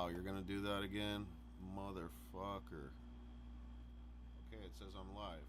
Wow, you're gonna do that again? Motherfucker. Okay, it says I'm live.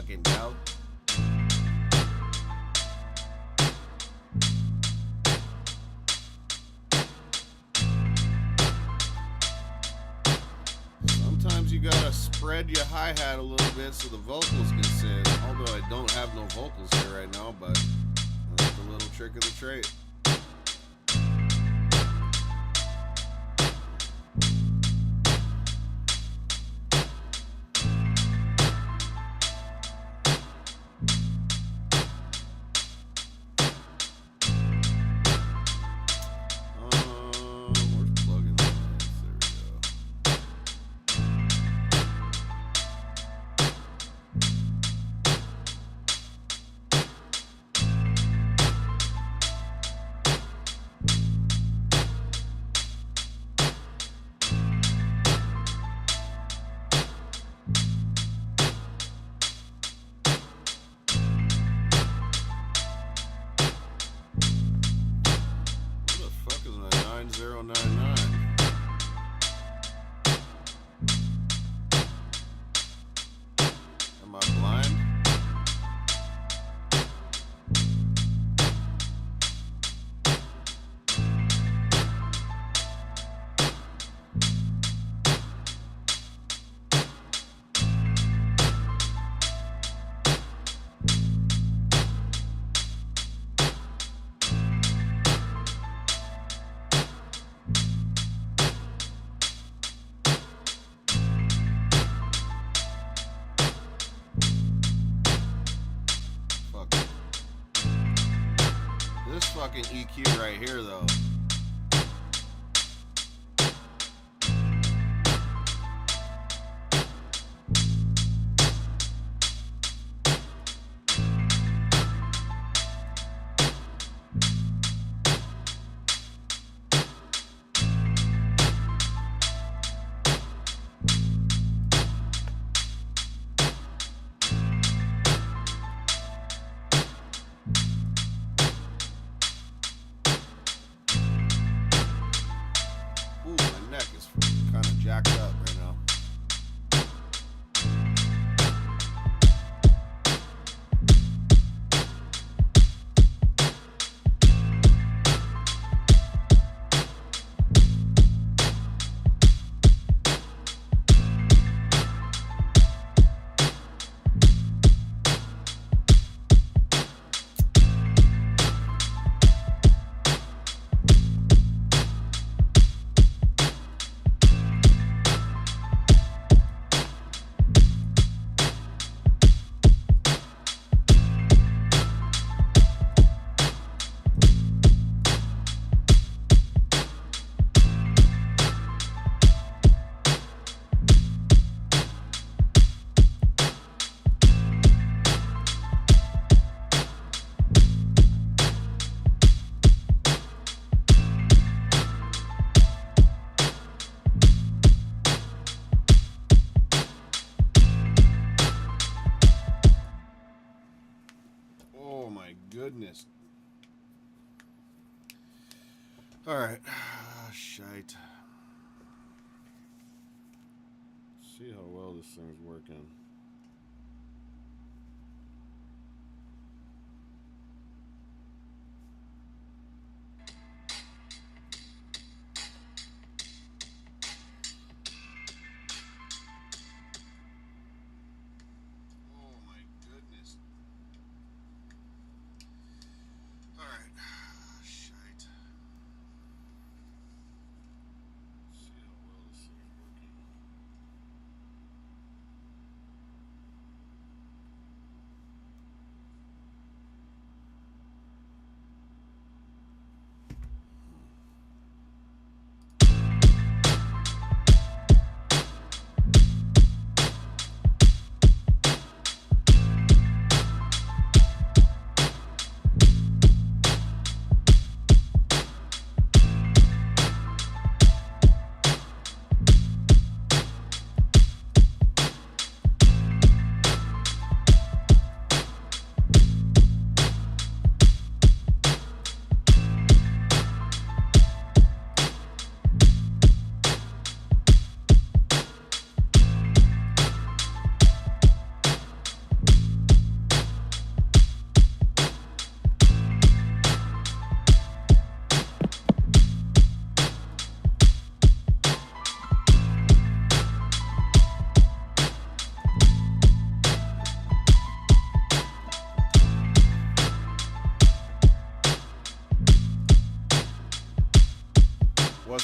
fucking doubt. Sometimes you gotta spread your hi-hat a little bit so the vocals can sit. Although I don't have no vocals here right now, but that's the little trick of the trade. Am I blind? This fucking EQ right here, though. Jacked up right now. Goodness. All right. Shite. See how well this thing's working.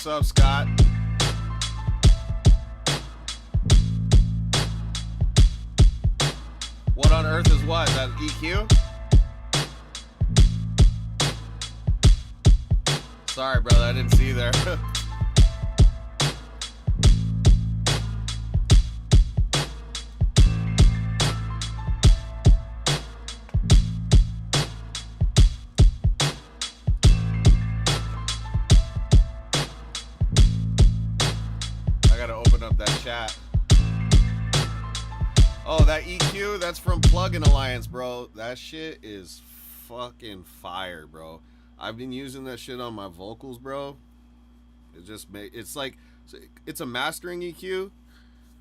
What's up, Scott? What on earth is what? That EQ? Sorry, brother, I didn't see you there. I gotta open up that chat. Oh, that EQ, that's from Plugin Alliance, bro. That shit is fucking fire, bro. I've been using that shit on my vocals, bro. It just it's like, it's a mastering EQ.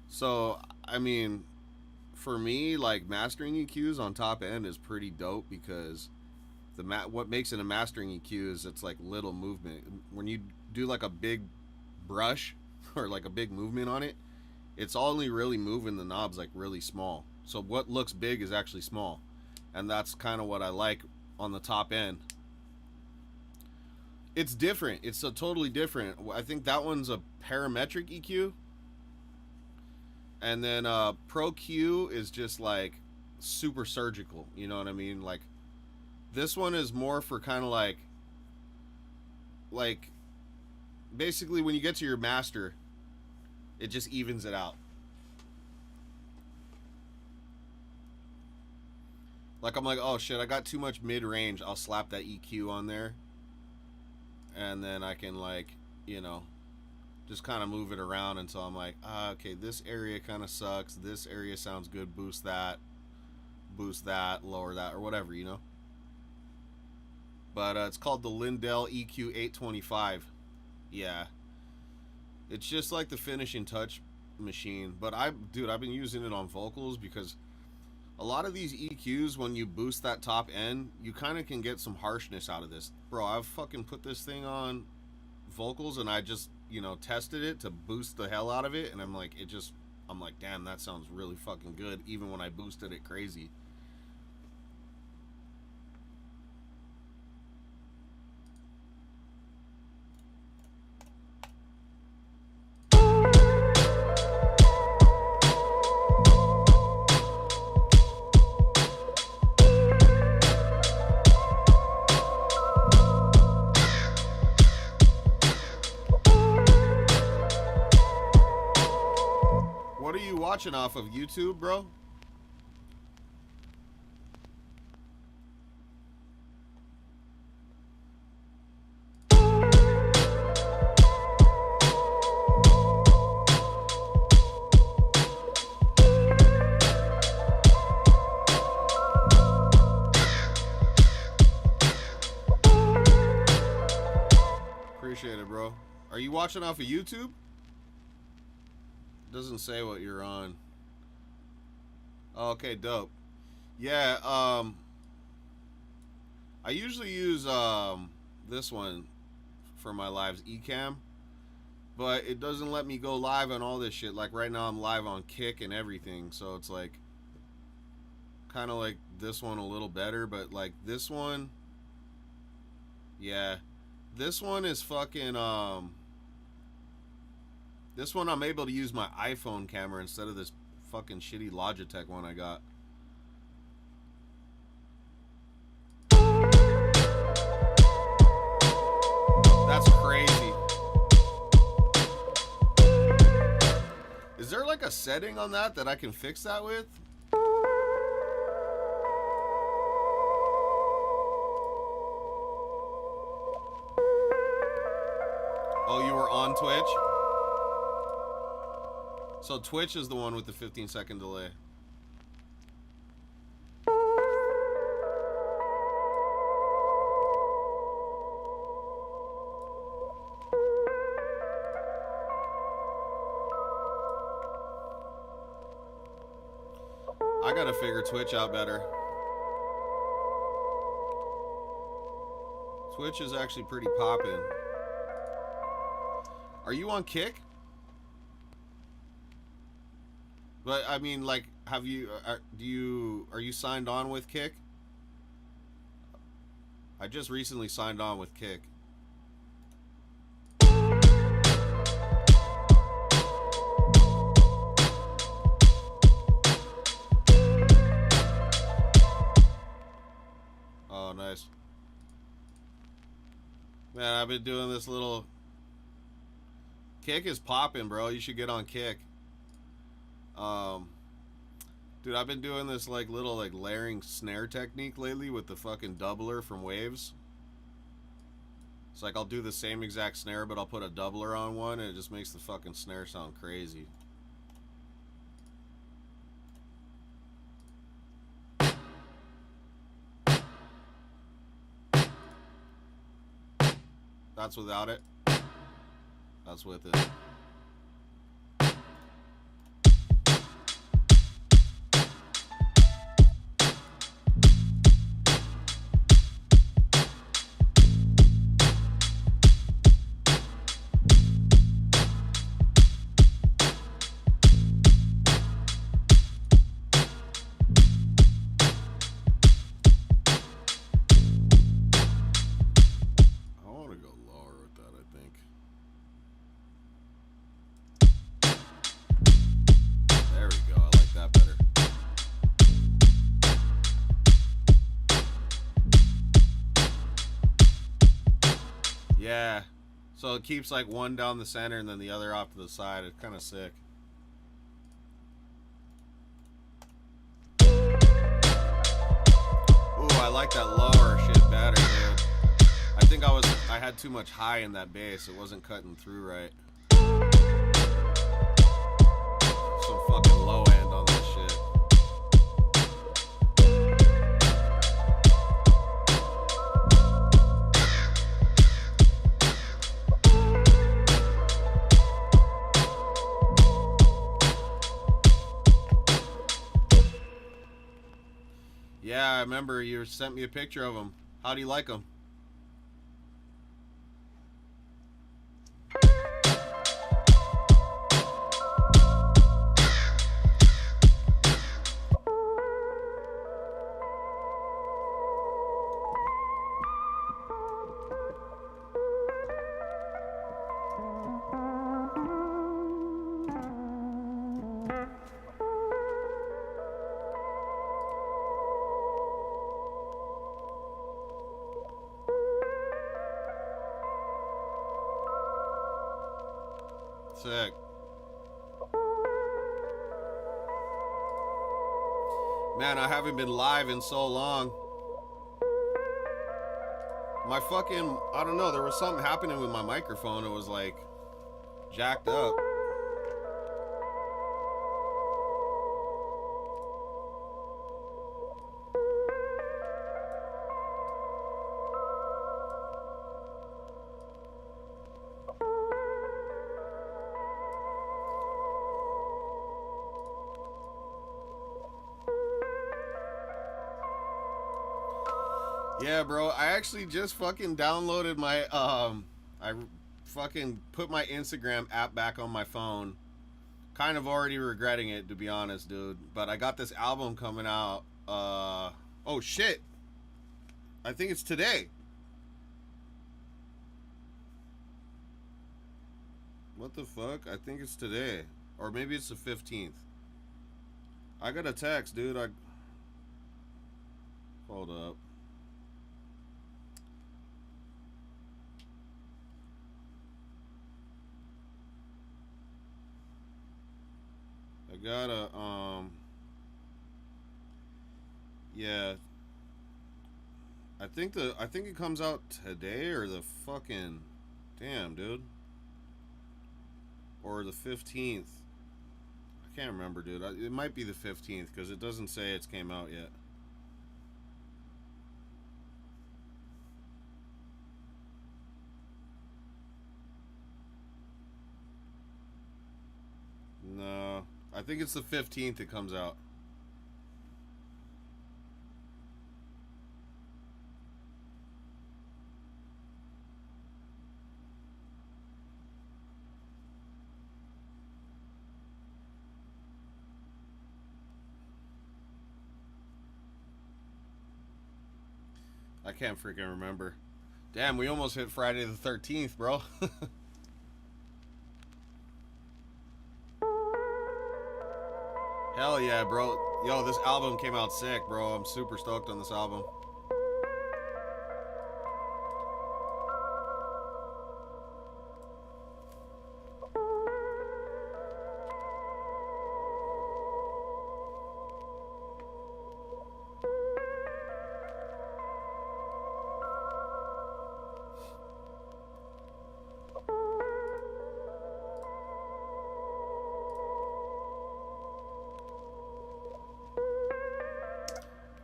So, I mean, for me, like, mastering EQs on top end is pretty dope because what makes it a mastering EQ is it's like little movement. When you do like a big brush or like a big movement on it, it's only really moving the knobs like really small. So what looks big is actually small. And that's kind of what I like on the top end. It's different. It's a totally different. I think that one's a parametric EQ. And then Pro Q is just like super surgical. You know what I mean? Like this one is more for kind of like basically when you get to your master, it just evens it out. Like I'm like, oh shit, I got too much mid-range. I'll slap that EQ on there. And then I can like, you know, just kind of move it around until I'm like, okay, this area kind of sucks. This area sounds good. Boost that, lower that, or whatever, you know. But it's called the Lindell EQ 825. Yeah. It's just like the finishing touch machine. But dude, I've been using it on vocals because a lot of these EQs, when you boost that top end, you kind of can get some harshness out of this. Bro, I've fucking put this thing on vocals and I just, you know, tested it to boost the hell out of it. And I'm like, I'm like, damn, that sounds really fucking good. Even when I boosted it crazy. What are you watching off of YouTube, bro? Appreciate it, bro. Are you watching off of YouTube? Doesn't say what you're on. Okay, dope. Yeah, I usually use this one for my lives, Ecamm, but it doesn't let me go live on all this shit. Like right now I'm live on Kick and everything, so it's like kind of like this one a little better, but like this one, yeah, this one is fucking this one I'm able to use my iPhone camera instead of this fucking shitty Logitech one I got. That's crazy. Is there like a setting on that I can fix that with? Oh, you were on Twitch? So Twitch is the one with the 15-second delay. I gotta figure Twitch out better. Twitch is actually pretty poppin'. Are you on Kick? But I mean, like, have you? Are you signed on with Kick? I just recently signed on with Kick. guys. Man, I've been doing this little... Kick is popping, bro. You should get on Kick. Dude, I've been doing this like little like layering snare technique lately with the fucking doubler from Waves. It's like I'll do the same exact snare, but I'll put a doubler on one, and it just makes the fucking snare sound crazy. That's without it. That's with it. Yeah, so it keeps like one down the center and then the other off to the side. It's kind of sick. Ooh, I like that lower shit better, dude. I think I had too much high in that bass. It wasn't cutting through right. Some fucking low end on this shit. Yeah, I remember you sent me a picture of them. How do you like them? Sick. Man, I haven't been live in so long. My fucking, I don't know, there was something happening with my microphone. It was like jacked up. Yeah, bro, I actually just fucking downloaded my, I fucking put my Instagram app back on my phone. Kind of already regretting it, to be honest, dude. But I got this album coming out, oh shit. I think it's today. What the fuck? I think it's today. Or maybe it's the 15th. I got a text, dude. Hold up. I gotta, yeah. I think it comes out today or the fucking, damn, dude. Or the 15th. I can't remember, dude. It might be the 15th because it doesn't say it's came out yet. No. I think it's the 15th it comes out. I can't freaking remember. Damn, we almost hit Friday the 13th, bro. Hell yeah, bro. Yo, this album came out sick, bro. I'm super stoked on this album.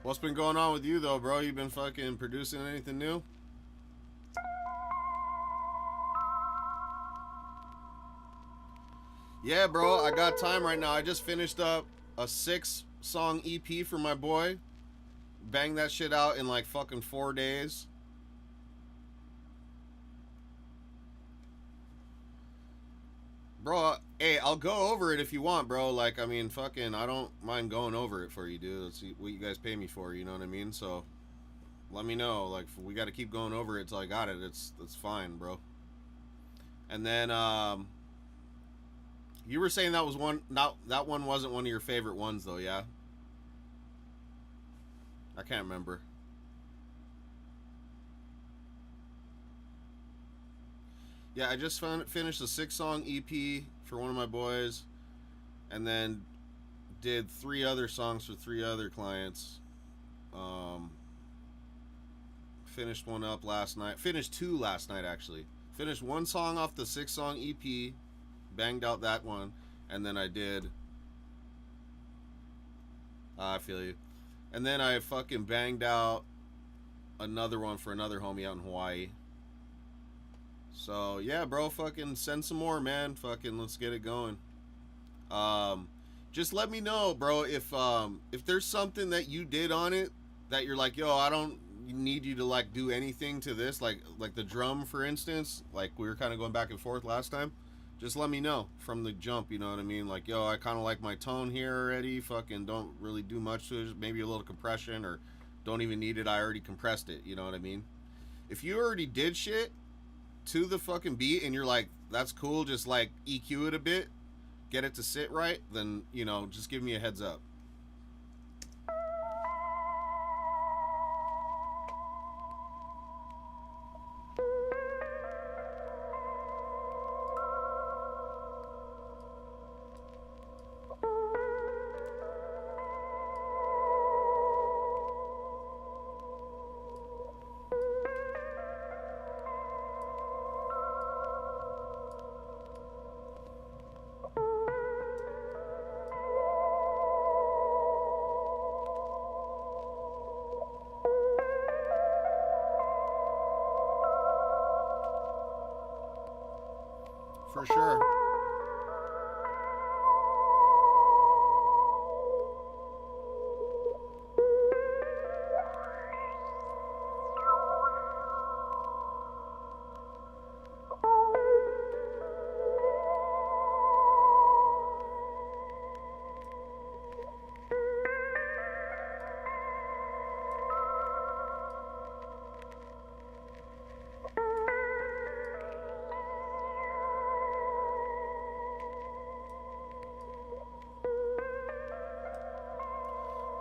What's been going on with you though, bro? You been fucking producing anything new? Yeah, bro, I got time right now. I just finished up a 6-song EP for my boy. Banged that shit out in like fucking 4 days. Bro, hey, I'll go over it if you want, bro. Like, I mean, fucking, I don't mind going over it for you, dude. That's what you guys pay me for, you know what I mean? So, let me know. Like, if we got to keep going over it till I got it. That's fine, bro. And then, you were saying that was one. Not that one wasn't one of your favorite ones, though. Yeah, I can't remember. Yeah, I just finished a 6-song EP for one of my boys, and then did 3 other songs for 3 other clients. Um, Finished one up last night. Finished 2 last night actually. Finished one song off the 6-song EP, banged out that one, and then I did. I feel you. And then I fucking banged out another one for another homie out in Hawaii. So yeah, bro, fucking send some more, man. Fucking let's get it going. Um, just let me know, bro, if there's something that you did on it that you're like, yo, I don't need you to like do anything to this, like the drum, for instance, like we were kind of going back and forth last time. Just let me know from the jump, you know what I mean? Like, yo, I kind of like my tone here already. Fucking don't really do much to it. Maybe a little compression, or don't even need it. I already compressed it. You know what I mean? If you already did shit to the fucking beat and you're like, that's cool, just like EQ it a bit, get it to sit right, then, you know, just give me a heads up. For sure.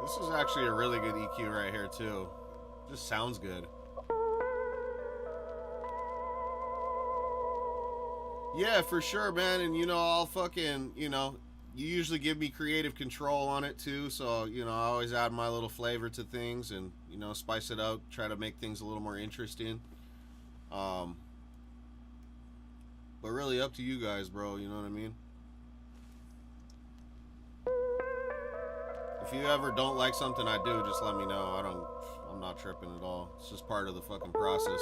This is actually a really good EQ right here too. Just sounds good. Yeah, for sure, man. And you know, I'll fucking, you know, you usually give me creative control on it too. So, you know, I always add my little flavor to things and, you know, spice it up, try to make things a little more interesting. Um, but really up to you guys, bro. You know what I mean? If you ever don't like something I do, just let me know. I'm not tripping at all. It's just part of the fucking process.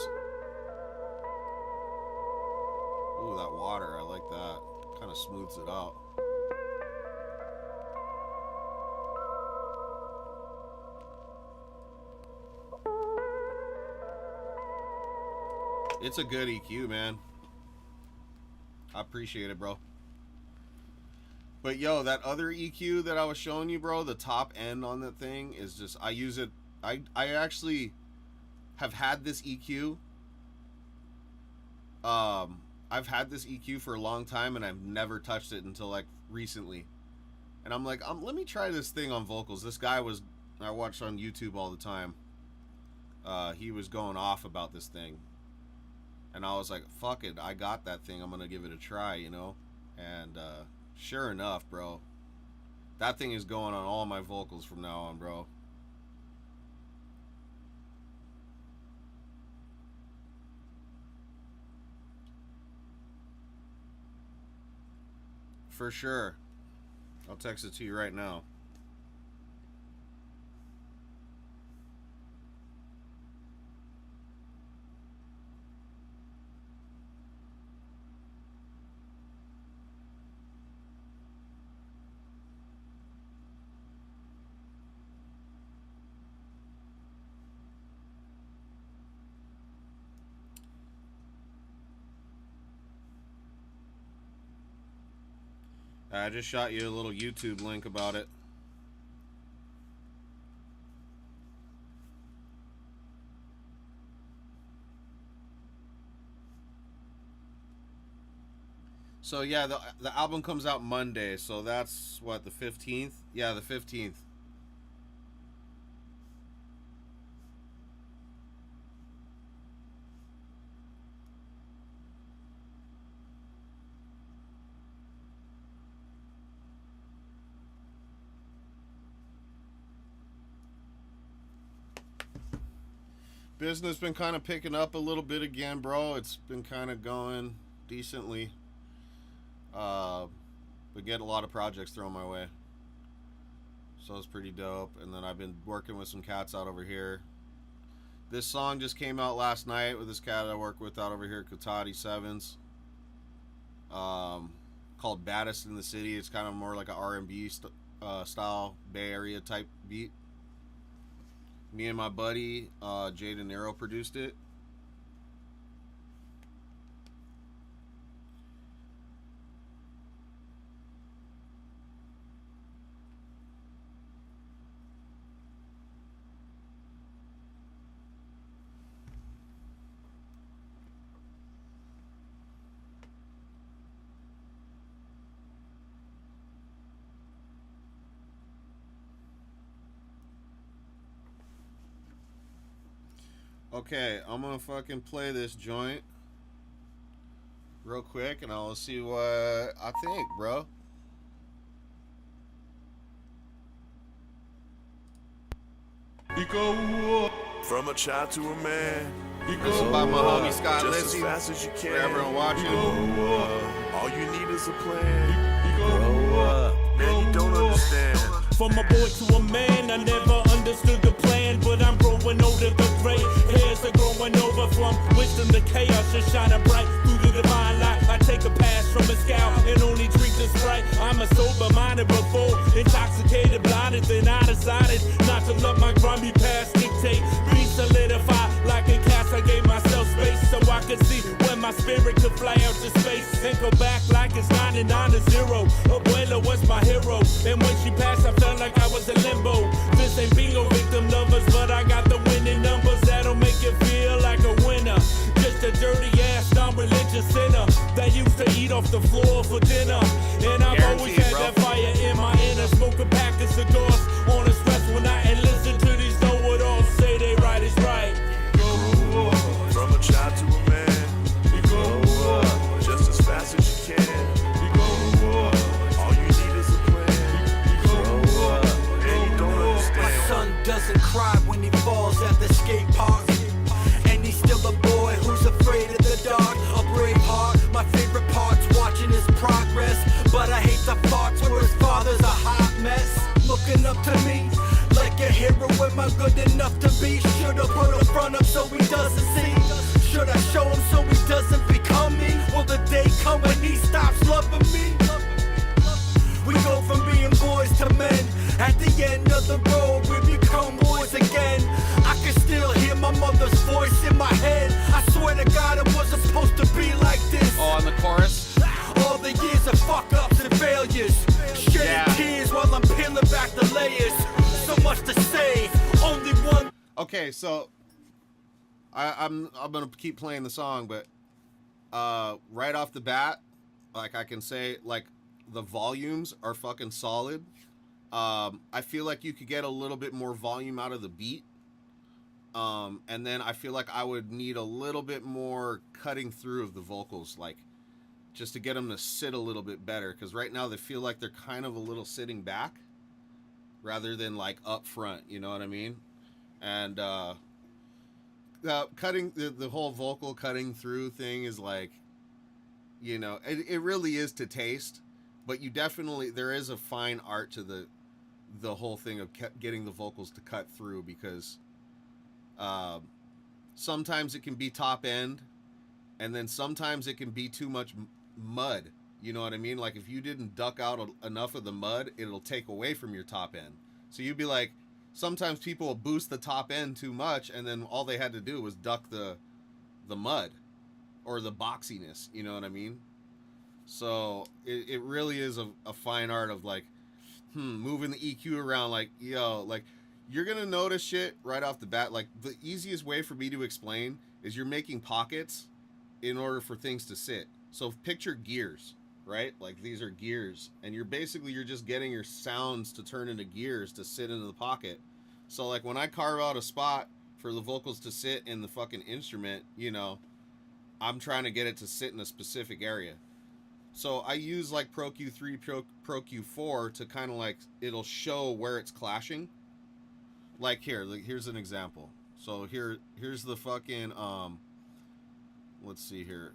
Ooh, that water, I like that. Kind of smooths it out. It's a good EQ, man. I appreciate it, bro. But yo, that other EQ that I was showing you, bro, the top end on that thing is just, I use it. I actually have had this EQ. I've had this EQ for a long time and I've never touched it until like recently. And I'm like, let me try this thing on vocals. This guy was, I watched on YouTube all the time. He was going off about this thing. And I was like, fuck it, I got that thing. I'm gonna give it a try, you know? And sure enough, bro, that thing is going on all my vocals from now on, bro. For sure. I'll text it to you right now. I just shot you a little YouTube link about it. So yeah, the album comes out Monday, so that's what, the 15th? Yeah, the 15th. Business been kind of picking up a little bit again, bro. It's been kind of going decently. But get a lot of projects thrown my way, so it's pretty dope. And then I've been working with some cats out over here. This song just came out last night with this cat I work with out over here, Kutati Sevens. Called "Baddest in the City." It's kind of more like an R&B style Bay Area type beat. Me and my buddy Jay De Niro produced it. Okay, I'm gonna fucking play this joint real quick and I'll see what I think, bro. From a child to a man. This is by my homie Scott Just Lizzie. as fast as you can. For everyone watching. All you need is a plan. Grow up. Man, you don't understand. From a boy to a man, I never understood the plan, but I'm growing older. The gray hairs are growing over from wisdom to chaos, just shining bright through the divine light. I take a pass from a scout and only drink the Sprite. I'm a sober-minded before intoxicated, blinded, then I decided not to let my grimy past dictate. Be solidified like a cast. I gave myself space so I could see when my spirit could fly out to space and go back like it's 99 to 0. Abuela was my hero, and when she passed, I felt like I was in limbo. This ain't bingo, victim lovers, but I got the winning numbers that'll make you feel like a winner. Just a dirty ass, non-religious sinner that used to eat off the floor for dinner. And I've always had that fire in my inner, smoke a pack of cigars on a stressful night and listen to these know-it-alls say they right is right. Grow up. From a child to a man. Grow up. Just as fast as you can. Grow up. All you need is a plan. Grow up. And you don't understand. My son doesn't cry when he falls at the skate park. And he's still a boy who's afraid of the dark. A brave heart, my favorite part's watching his progress. But I hate the parts where his father's a hot mess. Looking up to me like a hero, am I good enough to be? Should've put a front up so he doesn't see. Should I show him so he doesn't become me? Will the day come when he stops loving me? We go from being boys to men. At the end of the road, we become boys again. I can still hear my mother's voice in my head. I swear to God, it wasn't supposed to be like this. Oh, on the chorus? All the years of fuck-ups and failures. Shedding tears while I'm peeling back the layers. So much to say, only one. Okay, so I'm gonna keep playing the song, but right off the bat, like I can say, like the volumes are fucking solid. I feel like you could get a little bit more volume out of the beat. And then I feel like I would need a little bit more cutting through of the vocals, like just to get them to sit a little bit better. Because right now they feel like they're kind of a little sitting back rather than like up front, you know what I mean? And cutting the whole vocal cutting through thing is like, you know, it really is to taste, but you definitely, there is a fine art to the whole thing of getting the vocals to cut through, because sometimes it can be top end, and then sometimes it can be too much mud, you know what I mean? Like if you didn't duck out enough of the mud, it'll take away from your top end. So you'd be like, sometimes people will boost the top end too much, and then all they had to do was duck the mud or the boxiness, you know what I mean? So it really is a fine art of like, moving the EQ around. Like, yo, like you're gonna notice shit right off the bat. Like the easiest way for me to explain is you're making pockets in order for things to sit. So picture gears, right? Like these are gears, and you're just getting your sounds to turn into gears to sit into the pocket. So like when I carve out a spot for the vocals to sit in the fucking instrument, you know, I'm trying to get it to sit in a specific area. So I use like Pro Q3, Pro Q4 to kind of like, it'll show where it's clashing. Like here, like here's an example. So here's the fucking let's see here.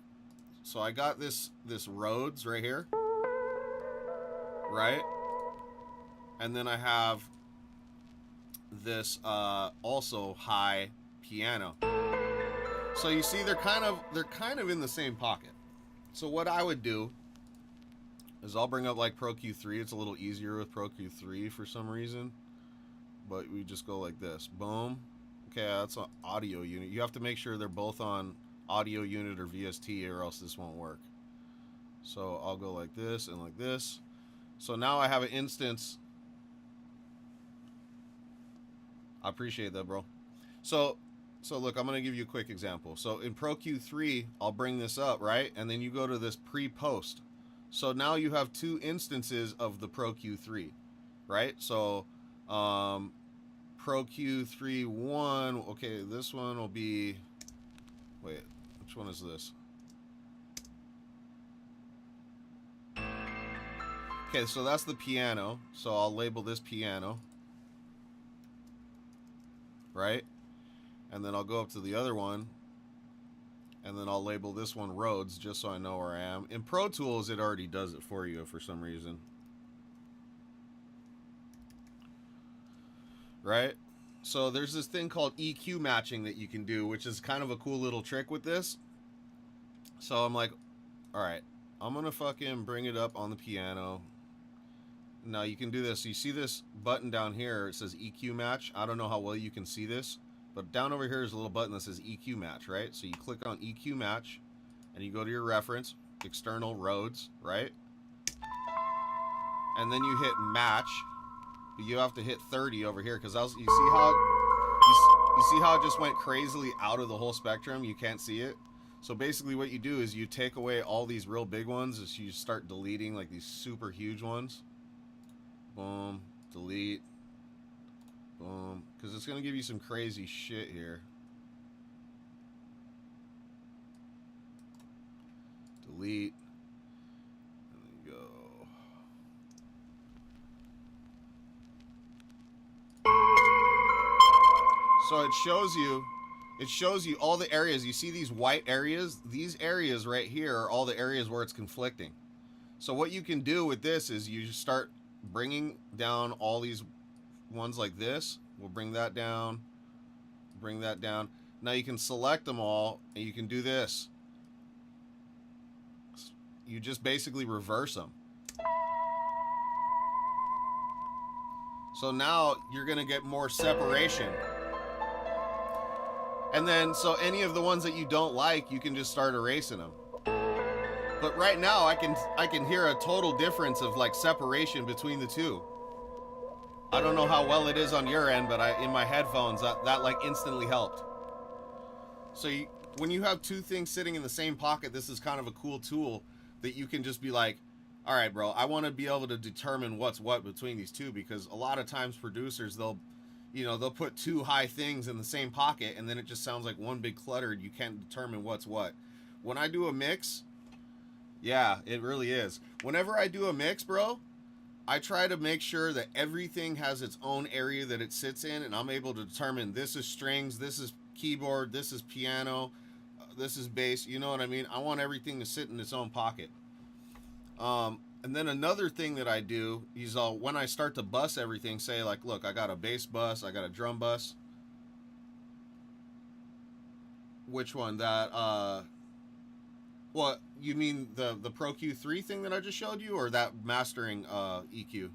So I got this Rhodes right here, right? And then I have this also high piano. So you see they're kind of in the same pocket. So what I would do is I'll bring up like Pro Q3. It's a little easier with Pro Q3 for some reason. But we just go like this. Boom. Okay, that's an audio unit. You have to make sure they're both on audio unit or VST or else this won't work. So I'll go like this and like this. So now I have an instance. I appreciate that, bro. So look, I'm going to give you a quick example. So in Pro Q3, I'll bring this up, right? And then you go to this pre-post. So now you have two instances of the Pro Q3, right? So Pro Q3 1, okay, this one will be, wait, which one is this? Okay, so that's the piano. So I'll label this piano, right? And then I'll go up to the other one, and then I'll label this one Rhodes, just so I know where I am. In Pro Tools, it already does it for you for some reason. Right? So there's this thing called EQ matching that you can do, which is kind of a cool little trick with this. So I'm like, all right, I'm going to fucking bring it up on the piano. Now you can do this. You see this button down here, it says EQ match. I don't know how well you can see this, but down over here is a little button that says EQ match, right? So you click on EQ match and you go to your reference, external Rhodes, right? And then you hit match. You have to hit 30 over here because you see how it just went crazily out of the whole spectrum. You can't see it. So basically what you do is you take away all these real big ones, as you start deleting like these super huge ones. Boom, delete, boom, because it's gonna give you some crazy shit here. Delete, and then go. So it shows you all the areas. You see these white areas? These areas right here are all the areas where it's conflicting. So what you can do with this is you just start bringing down all these ones like this. We'll bring that down, bring that down. Now you can select them all and you can do this. You just basically reverse them. So now you're gonna get more separation. And then, so any of the ones that you don't like, you can just start erasing them. But right now, I can hear a total difference of like separation between the two. I don't know how well it is on your end, but in my headphones, that like instantly helped. So when you have two things sitting in the same pocket, this is kind of a cool tool that you can just be like, all right, bro, I want to be able to determine what's what between these two, because a lot of times producers, they'll put two high things in the same pocket and then it just sounds like one big clutter. You can't determine what's what. When I do a mix, yeah, it really is. Whenever I do a mix, bro, I try to make sure that everything has its own area that it sits in, and I'm able to determine this is strings, this is keyboard, this is piano, this is bass. You know what I mean? I want everything to sit in its own pocket. And then another thing that I do is when I start to bus everything, say like, look, I got a bass bus, I got a drum bus. Which one? That, what, you mean the Pro Q3 thing that I just showed you, or that mastering EQ?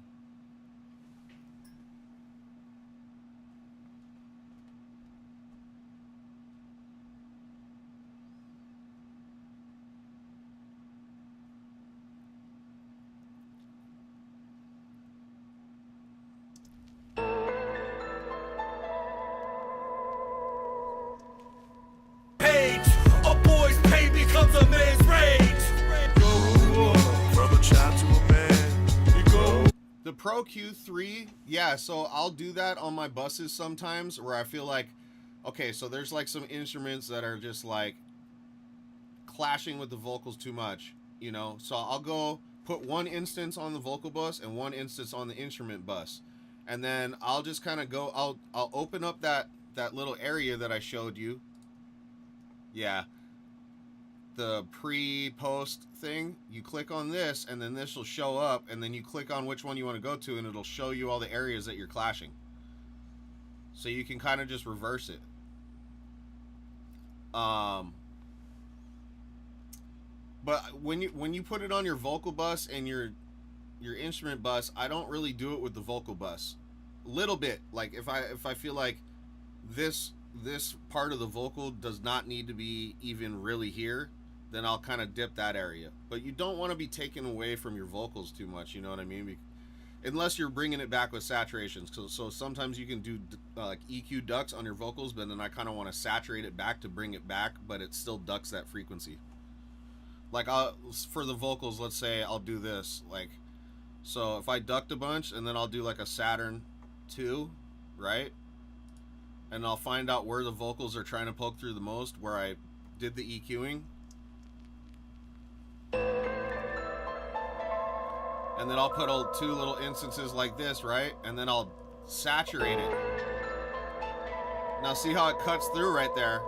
The Pro Q3, yeah, so I'll do that on my buses sometimes where I feel like, okay, so there's like some instruments that are just like clashing with the vocals too much, you know? So I'll go put one instance on the vocal bus and one instance on the instrument bus. And then I'll just kind of go, I'll open up that little area that I showed you. Yeah. The pre-post thing, you click on this and then this will show up, and then you click on which one you want to go to and it'll show you all the areas that you're clashing. So you can kind of just reverse it. But when you put it on your vocal bus and your instrument bus, I don't really do it with the vocal bus. A little bit, like if I feel like this part of the vocal does not need to be even really here, then I'll kind of dip that area. But you don't want to be taken away from your vocals too much, you know what I mean? Unless you're bringing it back with saturations. So sometimes you can do like EQ ducks on your vocals, but then I kind of want to saturate it back to bring it back, but it still ducks that frequency. Like for the vocals, let's say I'll do this. Like, so if I ducked a bunch and then I'll do like a Saturn 2, right? And I'll find out where the vocals are trying to poke through the most, where I did the EQing. And then I'll put two little instances like this, right? And then I'll saturate it. Now see how it cuts through right there?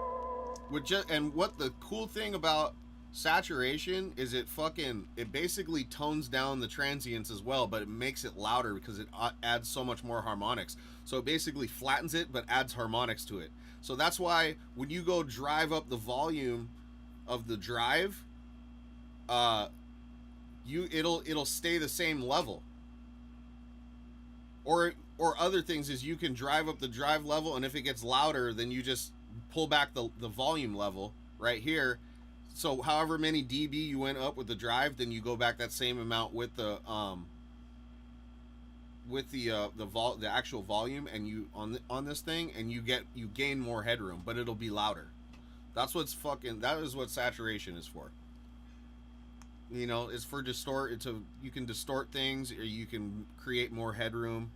And what the cool thing about saturation is it basically tones down the transients as well, but it makes it louder because it adds so much more harmonics. So it basically flattens it but adds harmonics to it. So that's why when you go drive up the volume of the drive, it'll stay the same level. Or other things is you can drive up the drive level, and if it gets louder, then you just pull back the volume level right here. So however many dB you went up with the drive, then you go back that same amount with the actual volume, and you on this thing, and you gain more headroom, but it'll be louder. That is what saturation is for. You know, it's for you can distort things, or you can create more headroom.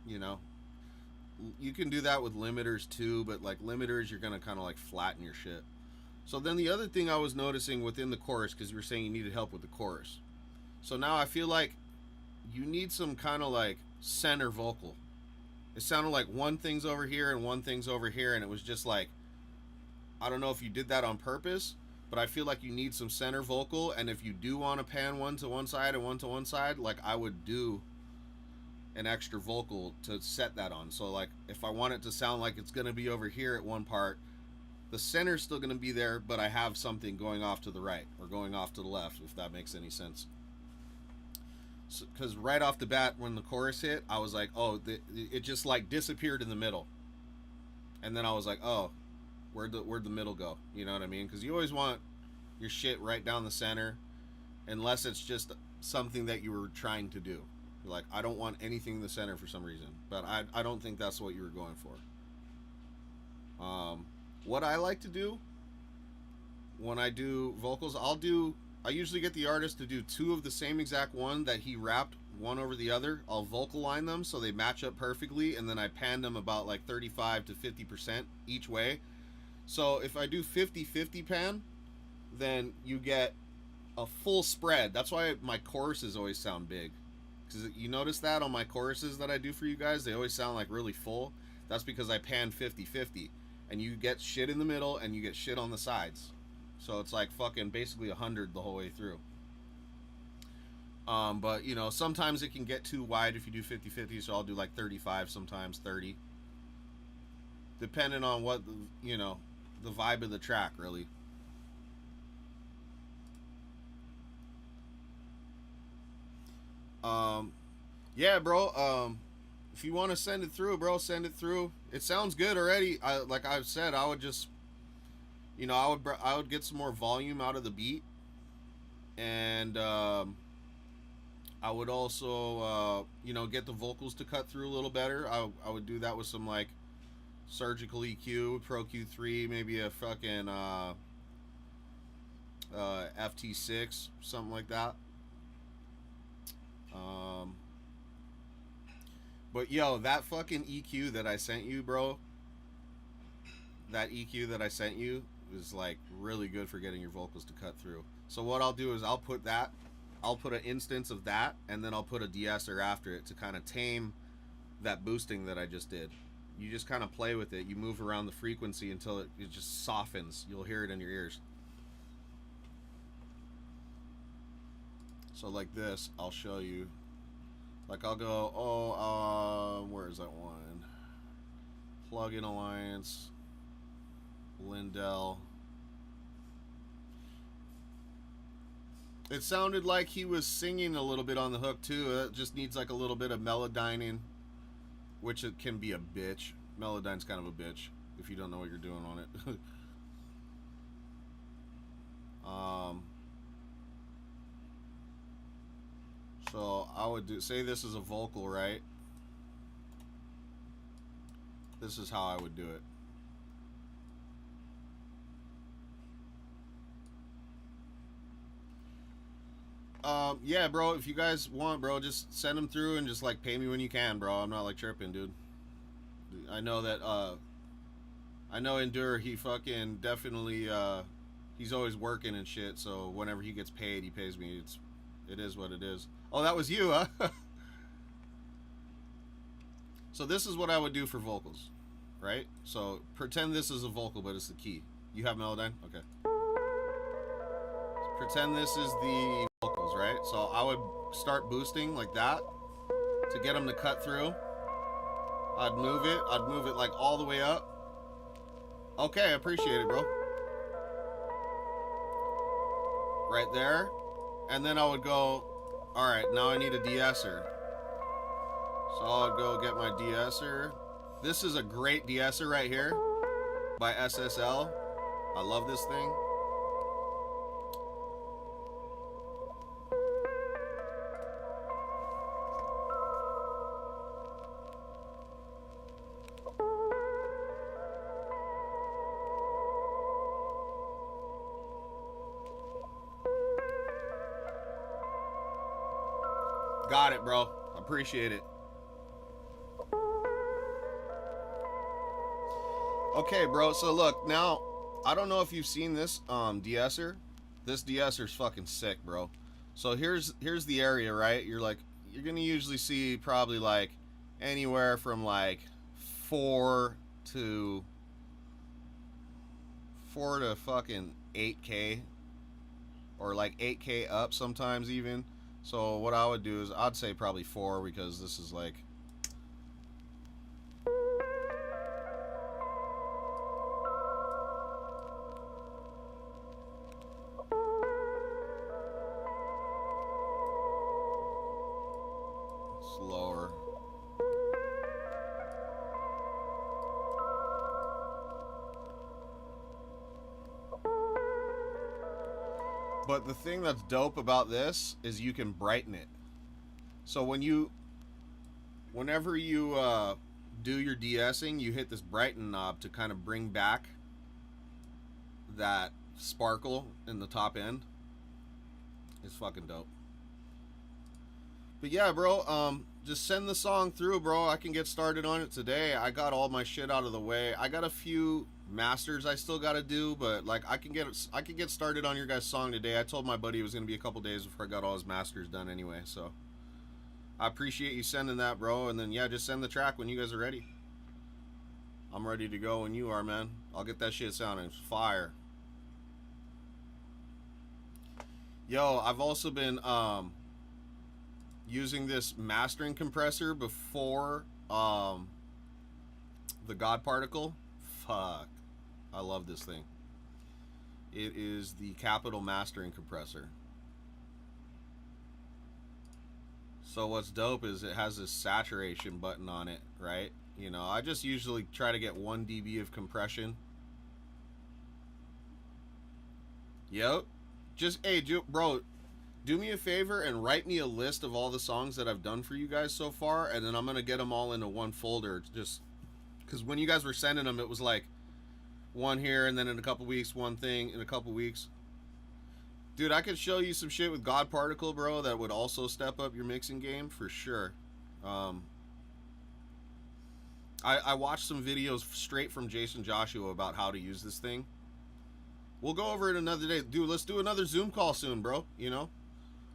You know, you can do that with limiters too, but like limiters, you're gonna kind of like flatten your shit. So then the other thing I was noticing within the chorus, because you were saying you needed help with the chorus, so now I feel like you need some kind of like center vocal. It sounded like one thing's over here and one thing's over here, and it was just like, I don't know if you did that on purpose, but I feel like you need some center vocal. And if you do want to pan one to one side and one to one side, like I would do an extra vocal to set that on. So like if I want it to sound like it's going to be over here at one part, the center's still going to be there, but I have something going off to the right or going off to the left, if that makes any sense. Because right off the bat, when the chorus hit, I was like, oh, it just like disappeared in the middle. And then I was like, oh, where'd the middle go? You know what I mean? Because you always want your shit right down the center, unless it's just something that you were trying to do. You're like, I don't want anything in the center for some reason. But I don't think that's what you were going for. What I like to do when I do vocals, I usually get the artist to do two of the same exact one that he rapped one over the other. I'll vocal line them so they match up perfectly, and then I pan them about like 35 to 50% each way. So if I do 50-50 pan, then you get a full spread. That's why my choruses always sound big. Because you notice that on my choruses that I do for you guys, they always sound like really full. That's because I pan 50-50. And you get shit in the middle and you get shit on the sides. So it's like fucking basically 100 the whole way through. But you know, sometimes it can get too wide if you do 50-50, so I'll do like 35, sometimes 30. Depending on what, you know, the vibe of the track, really. Yeah, bro. If you want to send it through, bro, send it through. It sounds good already. Like I've said, I would just, you know, I would get some more volume out of the beat, and I would also, you know, get the vocals to cut through a little better. I would do that with some like Surgical EQ, Pro Q3, maybe a fucking FT6, something like that. But yo, that fucking EQ that I sent you, bro, that EQ that I sent you is like really good for getting your vocals to cut through. So what I'll do is I'll put an instance of that, and then I'll put a de-esser after it to kind of tame that boosting that I just did. You just kind of play with it. You move around the frequency until it just softens. You'll hear it in your ears. So like this, I'll show you. Like I'll go, where is that one? Plug-in Alliance, Lindell. It sounded like he was singing a little bit on the hook too. It just needs like a little bit of melodyning, which it can be a bitch. Melodyne's kind of a bitch if you don't know what you're doing on it. So I would say this is a vocal, right? This is how I would do it. Yeah, bro, if you guys want, bro, just send them through and just like pay me when you can, bro. I'm not like tripping, dude. I know that I know Endure, he fucking definitely he's always working and shit, so whenever he gets paid, he pays me. It is what it is. Oh, that was you, huh? So this is what I would do for vocals, right? So pretend this is a vocal, but it's the key. You have Melodyne? Okay. So pretend this is the vocals, right? So I would start boosting like that to get them to cut through. I'd move it like all the way up. Okay, I appreciate it, bro. Right there. And then I would go, all right, now I need a de-esser. So I'll go get my de-esser. This is a great de-esser right here by SSL. I love this thing. Got it, bro. Appreciate it. Okay, bro. So look, now I don't know if you've seen this de-esser. This de-esser's fucking sick, bro. So here's the area, right? You're gonna usually see probably like anywhere from like 4 to fucking 8K, or like 8K up sometimes even. So what I would do is I'd say probably 4, because this is like slower. But the thing that's dope about this is you can brighten it. So whenever you do your de-essing, you hit this brighten knob to kind of bring back that sparkle in the top end. It's fucking dope. But yeah, bro, just send the song through, bro. I can get started on it today. I got all my shit out of the way. I got a few masters I still got to do, but like I can get started on your guys' song today. I told my buddy it was going to be a couple days before I got all his masters done anyway, so I appreciate you sending that, bro. And then yeah, just send the track when you guys are ready. I'm ready to go when you are, man. I'll get that shit sounding fire. Yo, I've also been using this mastering compressor before the God Particle. Fuck, I love this thing. It is the Capital Mastering Compressor. So what's dope is it has this saturation button on it, right? You know, I just usually try to get 1 dB of compression. Yep. Just, hey, bro, do me a favor and write me a list of all the songs that I've done for you guys so far, and then I'm going to get them all into one folder. Just because when you guys were sending them, it was like one here, and then in a couple weeks, one thing in a couple weeks. Dude, I could show you some shit with God Particle, bro, that would also step up your mixing game for sure. I watched some videos straight from Jason Joshua about how to use this thing. We'll go over it another day. Dude, let's do another Zoom call soon, bro. You know?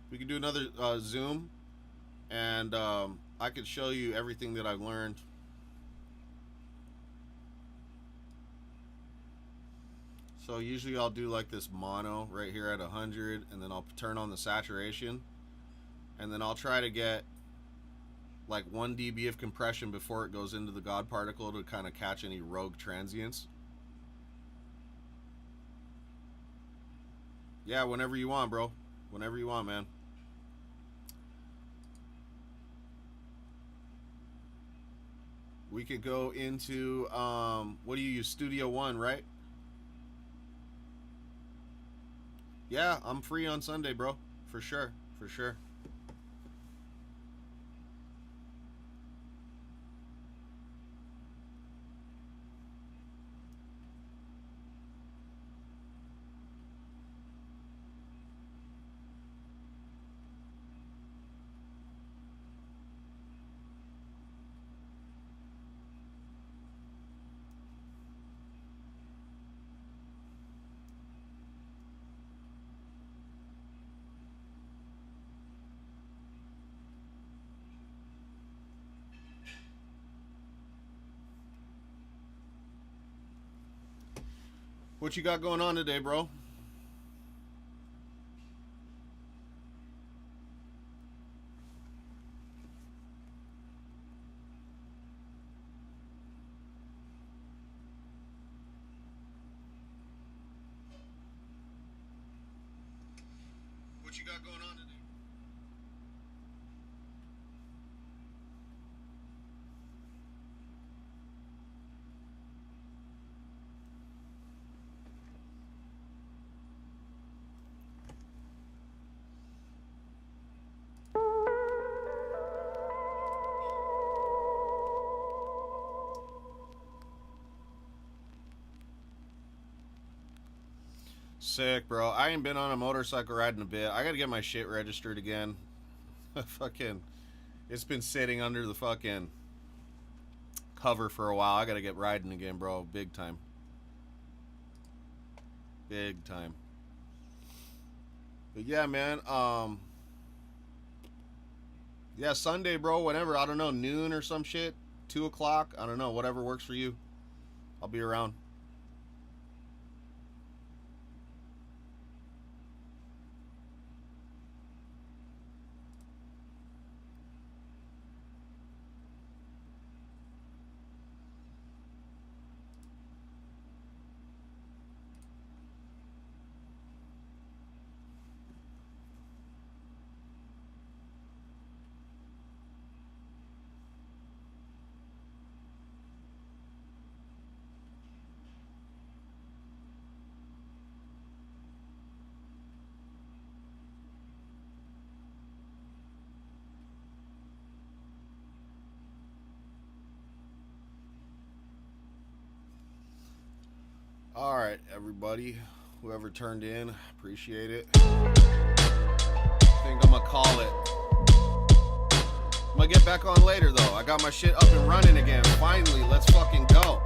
We can do another Zoom. And I could show you everything that I've learned. So usually I'll do like this mono right here at 100, and then I'll turn on the saturation, and then I'll try to get like 1 dB of compression before it goes into the God Particle to kind of catch any rogue transients. Yeah, whenever you want, bro. Whenever you want, man. We could go into what do you use? Studio One, right? Yeah, I'm free on Sunday, bro. For sure. For sure. What you got going on today, bro? What you got going on today? Sick, bro. I ain't been on a motorcycle ride in a bit. I gotta get my shit registered again. Fucking, it's been sitting under the fucking cover for a while. I gotta get riding again, bro. Big time. Big time. But yeah, man. Yeah, Sunday, bro. Whenever. I don't know, noon or some shit. 2 o'clock. I don't know. Whatever works for you. I'll be around. All right, everybody, whoever turned in, appreciate it. I think I'm gonna call it. I'm gonna get back on later though. I got my shit up and running again. Finally, let's fucking go.